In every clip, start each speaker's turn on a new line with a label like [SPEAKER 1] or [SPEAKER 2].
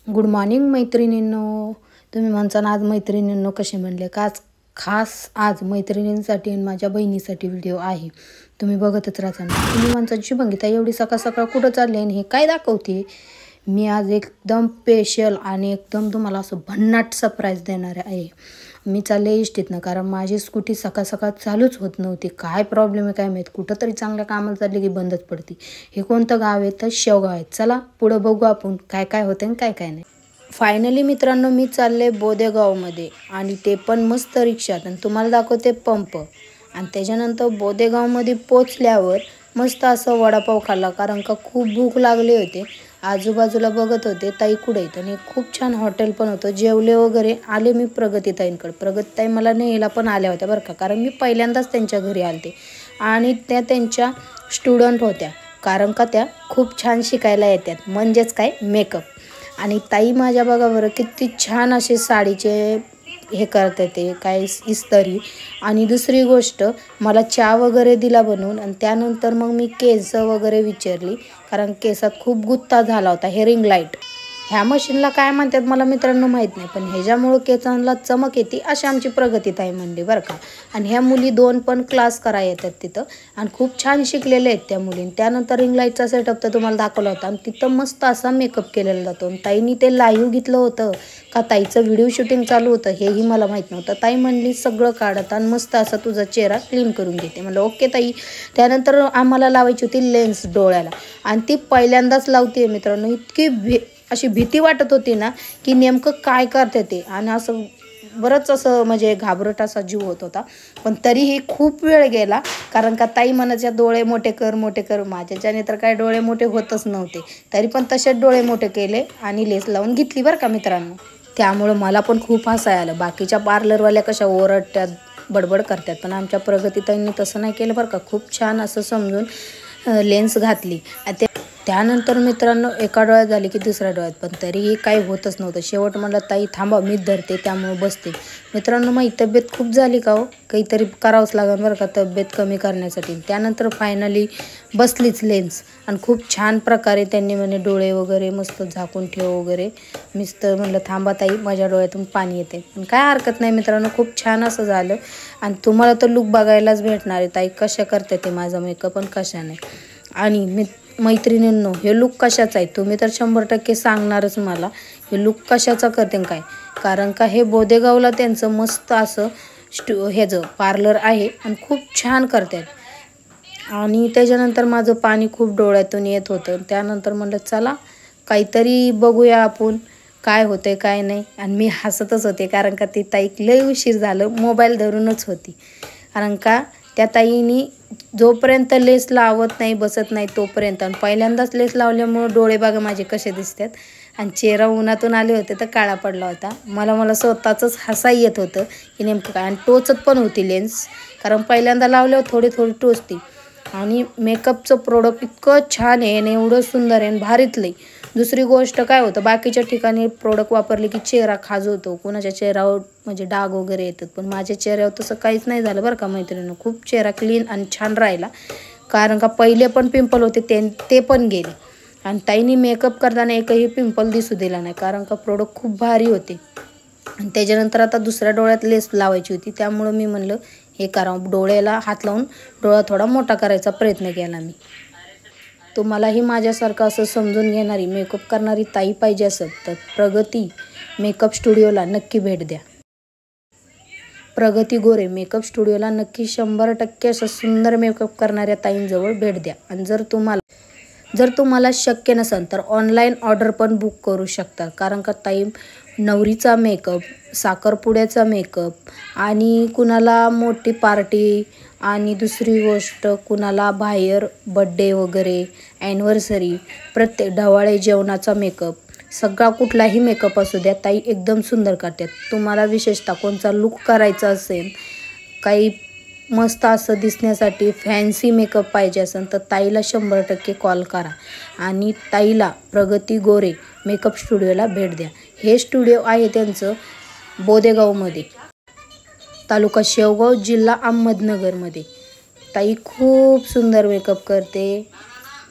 [SPEAKER 1] Good morning मैत्रिणींनो. तुम्ही म्हणसान आज मैत्रिणींनो कसे म्हणले का? खास आज मैत्रिणींसाठी आणि माझ्या बहिणीसाठी व्हिडिओ आहे. तुम्ही बघतच राहा ना. तुम्ही म्हणसान शुभंगिता एवढी सकाळ सकाळ कुठं चालले आणि हे काय दाखवते? मी आज एकदम स्पेशल आणि एकदम तुम्हाला असं भन्नाट सरप्राईज देणार आहे. मी चालले इष्टीतनं, कारण माझी स्कूटी सकाळ सकाळ चालूच होत नव्हती. काय प्रॉब्लेम आहे काय माहीत. कुठं तरी चांगल्या कामाला चालले की बंदच पडते. हे कोणतं गाव आहे? तर शेवगाव आहे. चला पुढं बघू आपण काय काय होतं आणि काय काय नाही. फायनली मित्रांनो मी चालले बोदेगावमध्ये, आणि ते पण मस्त रिक्षात, आणि तुम्हाला दाखवते पंप. आणि त्याच्यानंतर बोदेगावमध्ये पोचल्यावर मस्त असं वडापाव खाल्ला, कारण का खूप भूक लागले होते. आजूबाजूला बघत होते ताई कुठे आहेत, आणि खूप छान हॉटेल पण होतं. जेवले वगैरे आले मी प्रगतीताईंकडे. प्रगतीताई मला न्यायला पण आल्या होत्या बरं का, कारण मी पहिल्यांदाच त्यांच्या घरी आलते. आणि त्या त्यांच्या स्टुडंट होत्या, कारण का त्या खूप छान शिकायला येतात, म्हणजेच काय मेकअप. आणि ताई माझ्या बघा बरं किती छान असे साडीचे हे करते ते काय इस्त्री. आणि दुसरी गोष्ट मला चहा वगैरे दिला बनवून, आणि त्यानंतर मग मी केस वगैरे विचारली, कारण केसात खूप गुत्ता झाला होता. हेअरिंग लाईट ह्या मशीनला काय म्हणतात मला मित्रांनो माहीत नाही, पण ह्याच्यामुळं केसांना चमक येते अशी आमची प्रगतीताई म्हणली बरं का. आणि ह्या मुली 2 पण क्लास करायला येतात तिथं, आणि खूप छान शिकलेले आहेत त्या मुलींनी. त्यानंतर रिंग लाईटचा सेटअप तर तुम्हाला दाखवला होता, आणि तिथं मस्त असा मेकअप केलेला जातो. आणि ताईंनी ते लाईव्ह घेतलं होतं का ताईचं व्हिडिओ शूटिंग चालू होतं हेही मला माहीत नव्हतं. ताई म्हणली सगळं काढत आणि मस्त असा तुझा चेहरा क्लीन करून घेते. म्हणलं ओके ताई. त्यानंतर आम्हाला लावायची होती लेन्स डोळ्याला, आणि ती पहिल्यांदाच लावते मित्रांनो. इतकी अशी भीती वाटत होती ना की नेमकं काय करते ते, आणि असं बरंच असं म्हणजे घाबरट असा जीव होत होता. पण तरीही खूप वेळ गेला, कारण का ताई म्हणायच्या डोळे मोठे कर मोठे कर. माझ्याच्याने तर काय डोळे मोठे होतच नव्हते, तरी पण तसेच डोळे मोठे केले आणि लेस लावून घेतली बरं का मित्रांनो. त्यामुळं मला पण खूप हसायला आलं. बाकीच्या पार्लरवाल्या कशा ओरडत्यात बडबड करतात, पण आमच्या प्रगतीताईंनी तसं नाही केलं बरं का. खूप छान असं समजून लेन्स घातली. त्यानंतर मित्रांनो एका डोळ्यात झाली की दुसऱ्या डोळ्यात, पण तरीही काही होतच नव्हतं. शेवट म्हणलं ताई थांबा मीच धरते, त्यामुळे बसते. मित्रांनो माझी तब्येत खूप झाली का हो, काहीतरी करावंच लागेल बरं का तब्येत कमी करण्यासाठी. त्यानंतर फायनली बसलीच लेन्स, आणि खूप छान प्रकारे त्यांनी म्हणे डोळे वगैरे मस्त झाकून ठेव वगैरे. मीच तर म्हणलं थांबा ताई माझ्या डोळ्यातून पाणी येते, पण काय हरकत नाही मित्रांनो. खूप छान असं झालं, आणि तुम्हाला तर लुक बघायलाच भेटणार आहे ताई कशा करते ते माझा मेकअप आणि कशा नाही. आणि मैत्रिणींनो हे लुक कशाचा आहे तुम्ही तर 100% सांगणारच मला, हे लुक कशाचा करते काय. कारण का हे बोदेगावला त्यांचं मस्त असं ह्याचं पार्लर आहे, आणि खूप छान करतात. आणि त्याच्यानंतर माझं पाणी खूप डोळ्यातून येत होतं. त्यानंतर म्हणलं चला काहीतरी बघूया आपण काय होते काय नाही. आणि मी हसतच होते, कारण का ती ताई लय उशीर झालं मोबाईल धरूनच होती. कारण का त्या ताईनी जोपर्यंत लेस लावत नाही बसत नाही तोपर्यंत, आणि पहिल्यांदाच लेस लावल्यामुळं डोळे बघा माझे कसे दिसतात, आणि चेहरा उन्हातून आले होते तर काळा पडला होता. मला स्वतःचंच हसा येत होतं की नेमकं काय. आणि टोचत पण होती लेन्स, कारण पहिल्यांदा लावल्यावर थोडी थोडी टोचती. आणि मेकअपचं प्रोडक्ट इतकं छान आहे आणि एवढं सुंदर आहे आणि भारीतलं. दुसरी गोष्ट काय होतं, बाकीच्या ठिकाणी प्रोडक्ट वापरले की चेहरा खाजवतो, कोणाच्या चेहऱ्यावर म्हणजे डाग वगैरे येतात, पण माझ्या चेहऱ्यावर तसं काहीच नाही झालं बरं का मैत्रिणीनं. खूप चेहरा क्लीन आणि छान राहिला, कारण का पहिले पण पिंपल होते ते पण गेले. आणि ताईनी मेकअप करताना एकही पिंपल दिसू दिला नाही, कारण का प्रोडक्ट खूप भारी होते. आणि त्याच्यानंतर आता दुसऱ्या डोळ्यात लेस लावायची होती, त्यामुळं मी म्हणलं हे करावं. डोळ्याला हात लावून डोळा थोडा मोठा करायचा प्रयत्न केला मी. तुम्हालाही माझ्यासारखं असं समजून घेणारी मेकअप करणारी ताई पाहिजे असेल तर प्रगती मेकअप स्टुडिओला नक्की भेट द्या. प्रगती गोरे मेकअप स्टुडिओला नक्की 100% असं सुंदर मेकअप करणाऱ्या ताईंजवळ भेट द्या. आणि जर तुम्हाला शक्य नसेल तर ऑनलाईन ऑर्डर पण बुक करू शकता, कारण का ताई नवरीचा मेकअप, साखरपुड्याचा मेकअप, आणि कुणाला मोठी पार्टी, आणि दुसरी गोष्ट कुणाला बाहेर बड्डे वगैरे ॲनिव्हर्सरी, प्रत्येक ढवाळे जेवणाचा मेकअप, सगळा कुठलाही मेकअप असू द्या ताई एकदम सुंदर करतात. तुम्हाला विशेषतः कोणचा लुक करायचा असेल, काही मस्त असं दिसण्यासाठी फॅन्सी मेकअप पाहिजे असेल तर ताईला 100% कॉल करा, आणि ताईला प्रगती गोरे मेकअप स्टुडिओला भेट द्या. हे स्टुडिओ आहे त्यांचं बोदेगावमध्ये, तालुका शेवगाव, जिल्हा अहमदनगरमध्ये. ताई खूप सुंदर मेकअप करते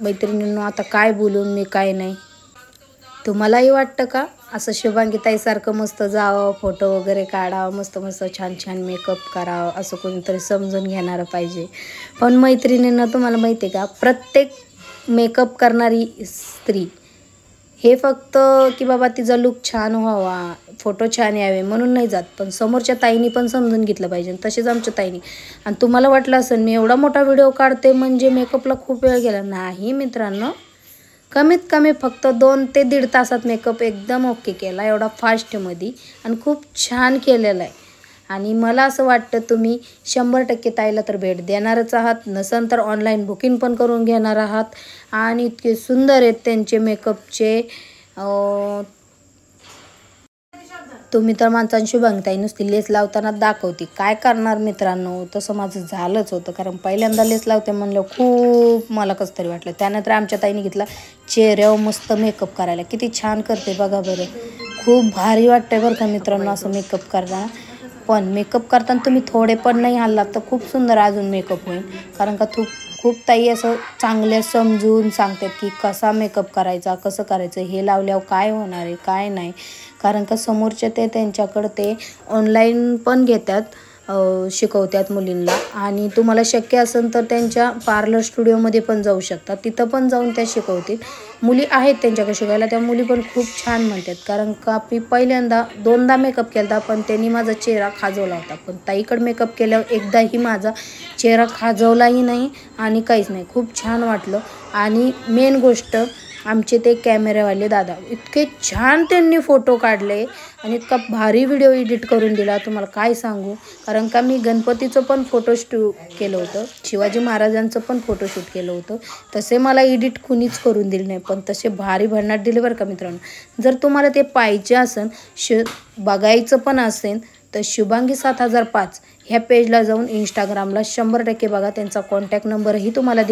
[SPEAKER 1] मैत्रिणींनो. आता काय बोलून मी काय नाही. तुम्हालाही वाटतं का असं शुभांगी ताईसारखं मस्त जावं, फोटो वगैरे काढावं, मस्त मस्त छान छान मेकअप करावं, असं कोणीतरी समजून घेणारं पाहिजे. पण मैत्रिणींना तुम्हाला माहिती आहे का, प्रत्येक मेकअप करणारी स्त्री हे फक्त की बाबा तिचा लुक छान व्हावा, फोटो छान यावे म्हणून नाही जात, पण समोरच्या ताईंनी पण समजून घेतलं पाहिजे. तसेच आमच्या ताईंनी. आणि तुम्हाला वाटलं असेल मी एवढा मोठा व्हिडिओ काढते म्हणजे मेकअपला खूप वेळ गेला. नाही मित्रांनो, कमीत कमी फक्त 2 ते 1.5 तासात मेकअप एकदम ओके केला, एवढा फास्टमध्ये, आणि खूप छान केलेला आहे. आणि मला असं वाटतं तुम्ही 100% ताईला तर भेट देणारच आहात, नसेल तर ऑनलाईन बुकिंग पण करून घेणार आहात. आणि इतके सुंदर आहेत त्यांचे मेकअपचे. तुम्ही तर माणसांशी बघताय नुसती लेस लावताना दाखवते, काय करणार मित्रांनो. तसं माझं झालंच होतं, कारण पहिल्यांदा लेस लावते म्हणलं खूप मला कसं तरी वाटलं. त्यानंतर आमच्या ताईने घेतला चेहऱ्यावर मस्त मेकअप करायला. किती छान करते बघा बरं, खूप भारी वाटतंय बरं का मित्रांनो असं मेकअप करताना. पण मेकअप करताना तुम्ही थोडे पण नाही हल्लात तर खूप सुंदर अजून मेकअप होईल. कारण का खूप ताई असं चांगले समजून सांगतात की कसा मेकअप करायचा, कसं करायचं, हे लावल्यावर काय होणार आहे काय नाही. कारण का समोरचे ते त्यांच्याकडं ते ऑनलाईन पण घेतात, शिकवतात मुलींना. आणि तुम्हाला शक्य असेल तर त्यांच्या पार्लर स्टुडिओमध्ये पण जाऊ शकतात, तिथं पण जाऊन त्या शिकवतील. मुली आहेत त्यांच्याकडे शिकायला, त्या मुली पण खूप छान म्हणतात. कारण का मी पहिल्यांदा 2दा मेकअप केला पण त्यांनी माझा चेहरा खाजवला होता, पण ताईकडे मेकअप केल्यावर एकदाही माझा चेहरा खाजवलाही नाही आणि काहीच नाही, खूप छान वाटलं. आणि मेन गोष्ट आमचे ते कॅमेरावाले दादा, इतके छान त्यांनी फोटो काढले आणि इतका भारी व्हिडिओ एडिट करून दिला तुम्हाला काय सांगू. कारण का मी गणपतीचं पण फोटोशूट केलं होतं, शिवाजी महाराजांचं पण फोटोशूट केलं होतं. तसे मला एडिट कुणीच करून दिले नाही, पण तसे भारी भन्नाट दिले बरं का मित्रांनो. जर तुम्हाला ते पाहिजे असेल, बघायचं पण असेल तर शुभांगी 7005 ह्या पेजला जाऊन इंस्टाग्रामला 100% बघा. त्यांचा कॉन्टॅक्ट नंबरही तुम्हाला